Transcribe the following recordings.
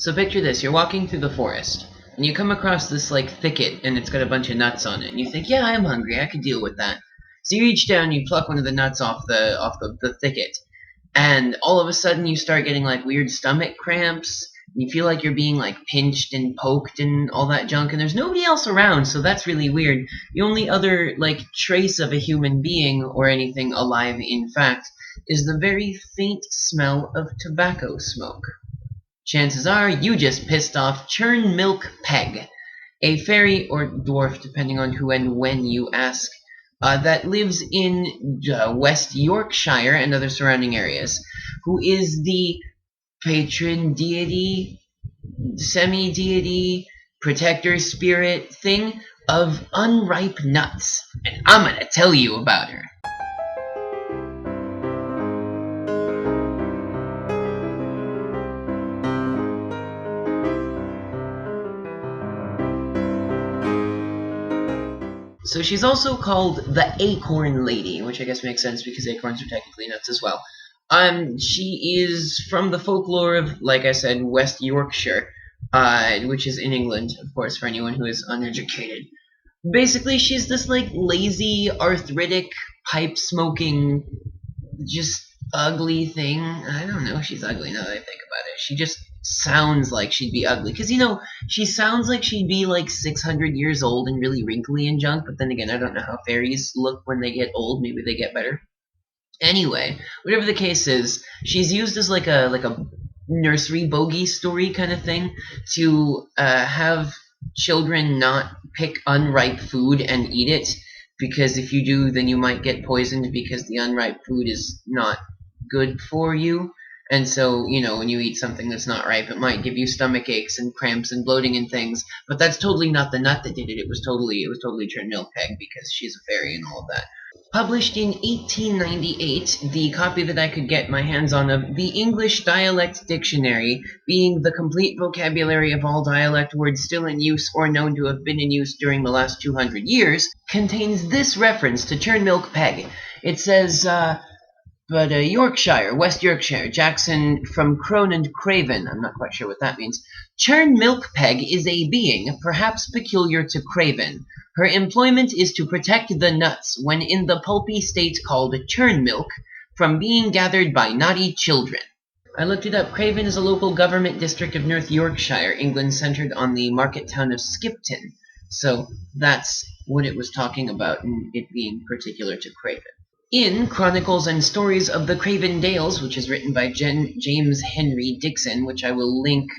So picture this, you're walking through the forest, and you come across this, like, thicket, and it's got a bunch of nuts on it, and you think, yeah, I'm hungry, I could deal with that. So you reach down, you pluck one of the nuts off the thicket, and all of a sudden you start getting, like, weird stomach cramps, and you feel like you're being, like, pinched and poked and all that junk, and there's nobody else around, so that's really weird. The only other, like, trace of a human being, or anything alive, in fact, is the very faint smell of tobacco smoke. Chances are you just pissed off Churn-Milk Peg, a fairy or dwarf, depending on who and when you ask, that lives in West Yorkshire and other surrounding areas, who is the patron deity, semi-deity, protector spirit thing of unripe nuts. And I'm gonna tell you about her. So she's also called the Acorn Lady, which I guess makes sense because acorns are technically nuts as well. She is from the folklore of, like I said, West Yorkshire, which is in England, of course, for anyone who is uneducated. Basically, she's this, like, lazy, arthritic, pipe-smoking, just ugly thing. I don't know, she's ugly now that I think about it. She just sounds like she'd be ugly. Because, she sounds like she'd be, like, 600 years old and really wrinkly and junk, but then again, I don't know how fairies look when they get old. Maybe they get better. Anyway, whatever the case is, she's used as, like a nursery bogey story kind of thing to have children not pick unripe food and eat it, because if you do, then you might get poisoned because the unripe food is not good for you. And so, when you eat something that's not ripe, it might give you stomach aches and cramps and bloating and things. But that's totally not the nut that did it. It was totally Churn-Milk Peg, because she's a fairy and all of that. Published in 1898, the copy that I could get my hands on of the English Dialect Dictionary, being the complete vocabulary of all dialect words still in use or known to have been in use during the last 200 years, contains this reference to Churn-Milk Peg. It says, Yorkshire, West Yorkshire, Jackson from crone and craven. I'm not quite sure what that means. Churn-Milk Peg is a being, perhaps peculiar to craven. Her employment is to protect the nuts, when in the pulpy state called churn milk, from being gathered by naughty children. I looked it up. Craven is a local government district of North Yorkshire, England, centered on the market town of Skipton. So that's what it was talking about, and it being particular to Craven. In Chronicles and Stories of the Craven Dales, which is written by James Henry Dixon, which I will link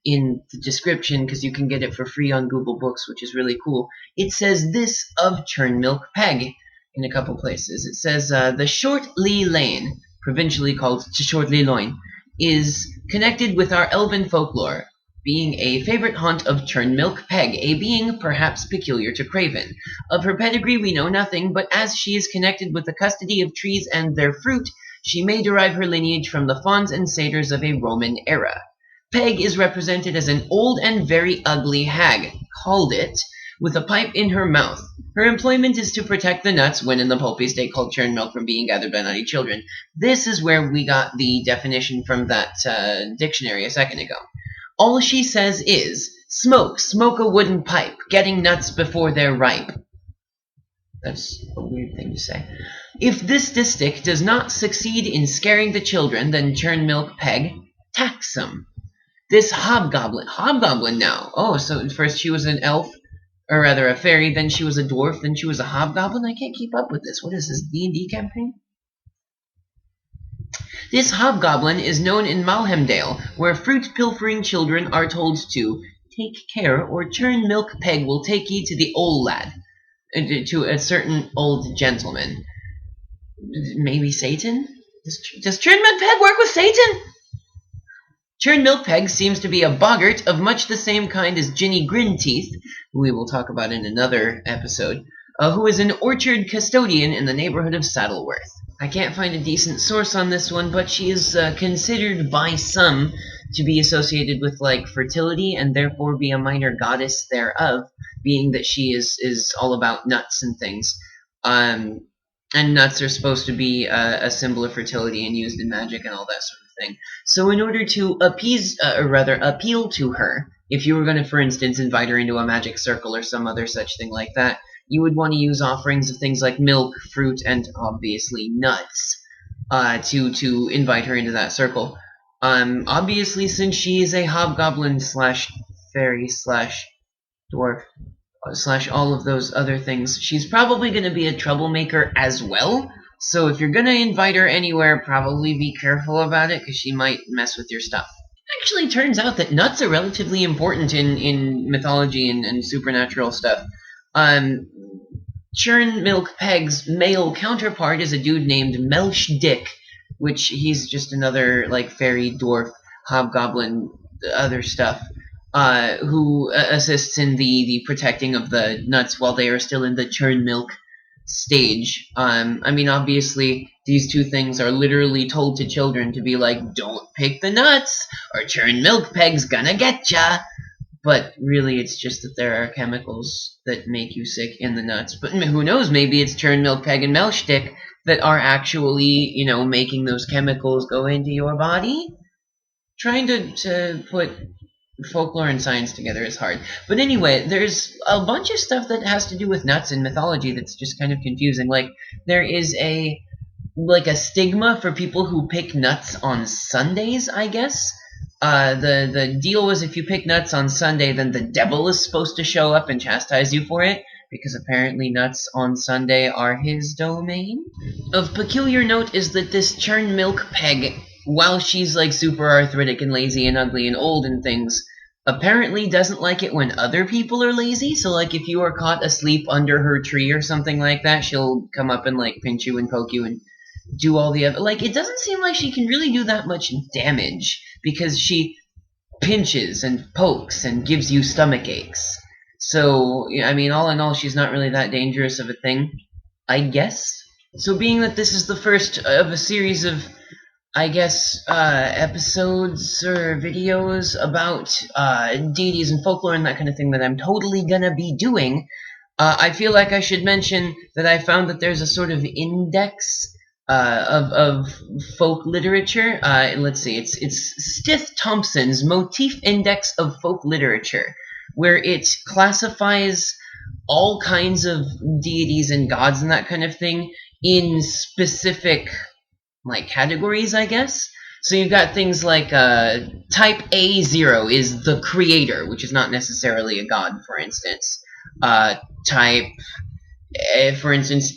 in the description because you can get it for free on Google Books, which is really cool, it says this of Churn-Milk Peg in a couple places. It says, the Short Lee Lane, provincially called Short Lee Loin, is connected with our elven folklore, being a favorite haunt of Churn-Milk Peg, a being perhaps peculiar to Craven. Of her pedigree we know nothing, but as she is connected with the custody of trees and their fruit, she may derive her lineage from the fauns and satyrs of a Roman era. Peg is represented as an old and very ugly hag, called it, with a pipe in her mouth. Her employment is to protect the nuts, when in the pulpy state called churn milk, from being gathered by naughty children. This is where we got the definition from that dictionary a second ago. All she says is, smoke a wooden pipe, getting nuts before they're ripe. That's a weird thing to say. If this distich does not succeed in scaring the children, then Churn-Milk Peg tax them. This hobgoblin now. Oh, so first she was an elf, or rather a fairy, then she was a dwarf, then she was a hobgoblin? I can't keep up with this. What is this, D&D campaign? This hobgoblin is known in Malhamdale, where fruit-pilfering children are told to take care, or Churn-Milk Peg will take ye to the old lad, to a certain old gentleman. Maybe Satan? Does Churn-Milk Peg work with Satan? Churn-Milk Peg seems to be a boggart of much the same kind as Ginny Grinteeth, who we will talk about in another episode, who is an orchard custodian in the neighborhood of Saddleworth. I can't find a decent source on this one, but she is considered by some to be associated with, like, fertility, and therefore be a minor goddess thereof, being that she is all about nuts and things. And nuts are supposed to be a symbol of fertility and used in magic and all that sort of thing. So in order to appease, or rather appeal to her, if you were going to, for instance, invite her into a magic circle or some other such thing like that, you would want to use offerings of things like milk, fruit, and obviously nuts to invite her into that circle. Obviously, since she is a hobgoblin slash fairy slash dwarf slash all of those other things, she's probably going to be a troublemaker as well. So if you're going to invite her anywhere, probably be careful about it, because she might mess with your stuff. Actually, turns out that nuts are relatively important in mythology and supernatural stuff. Churn-Milk Peg's male counterpart is a dude named Melch Dick, which he's just another like fairy, dwarf, hobgoblin, other stuff, who assists in the protecting of the nuts while they are still in the churn milk stage. I mean, obviously, these two things are literally told to children to be like, don't pick the nuts, or Churn-Milk Peg's gonna get ya. But really, it's just that there are chemicals that make you sick in the nuts. But who knows, maybe it's Churn-Milk Peg and Melchstick that are actually, you know, making those chemicals go into your body. Trying to put folklore and science together is hard. But anyway, there's a bunch of stuff that has to do with nuts in mythology that's just kind of confusing. Like, there is a stigma for people who pick nuts on Sundays, I guess. The deal was if you pick nuts on Sunday, then the devil is supposed to show up and chastise you for it, because apparently nuts on Sunday are his domain. Of peculiar note is that this Churn-Milk Peg, while she's like super arthritic and lazy and ugly and old and things, apparently doesn't like it when other people are lazy. So like if you are caught asleep under her tree or something like that, she'll come up and like pinch you and poke you and do all the other, like, it doesn't seem like she can really do that much damage, because she pinches and pokes and gives you stomach aches. So, I mean, all in all, she's not really that dangerous of a thing, I guess. So being that this is the first of a series of, I guess, episodes or videos about deities and folklore and that kind of thing that I'm totally gonna be doing, I feel like I should mention that I found that there's a sort of index of folk literature. Let's see, it's Stith Thompson's Motif Index of Folk Literature, where it classifies all kinds of deities and gods and that kind of thing in specific like categories, I guess. So you've got things like type A0 is the creator, which is not necessarily a god, for instance. Type, for instance,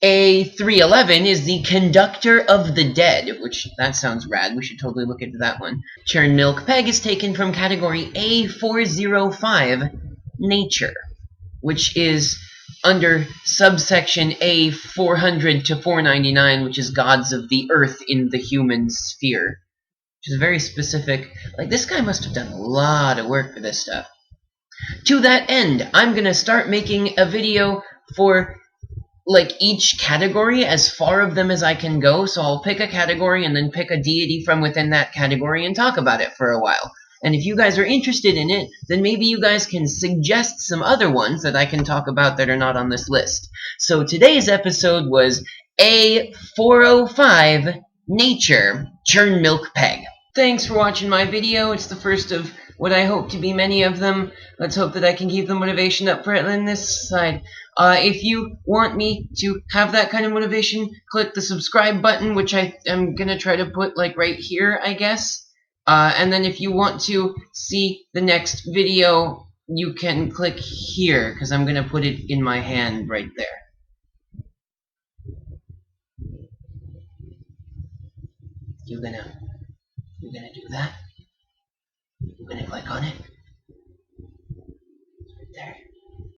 A311 is the conductor of the dead, which that sounds rad. We should totally look into that one. Churn-Milk Peg is taken from category A405, nature, which is under subsection A400 to 499, which is gods of the earth in the human sphere, which is very specific. Like, this guy must have done a lot of work for this stuff. To that end, I'm gonna start making a video for like each category, as far of them as I can go. So I'll pick a category and then pick a deity from within that category and talk about it for a while. And if you guys are interested in it, then maybe you guys can suggest some other ones that I can talk about that are not on this list. So today's episode was A405, Nature, Churn-Milk Peg. Thanks for watching my video. It's the first of what I hope to be many of them. Let's hope that I can keep the motivation up for it on this side. If you want me to have that kind of motivation, click the subscribe button, which I am going to try to put like right here, I guess. And then if you want to see the next video, you can click here, because I'm going to put it in my hand right there. You gonna do that? You gonna click on it?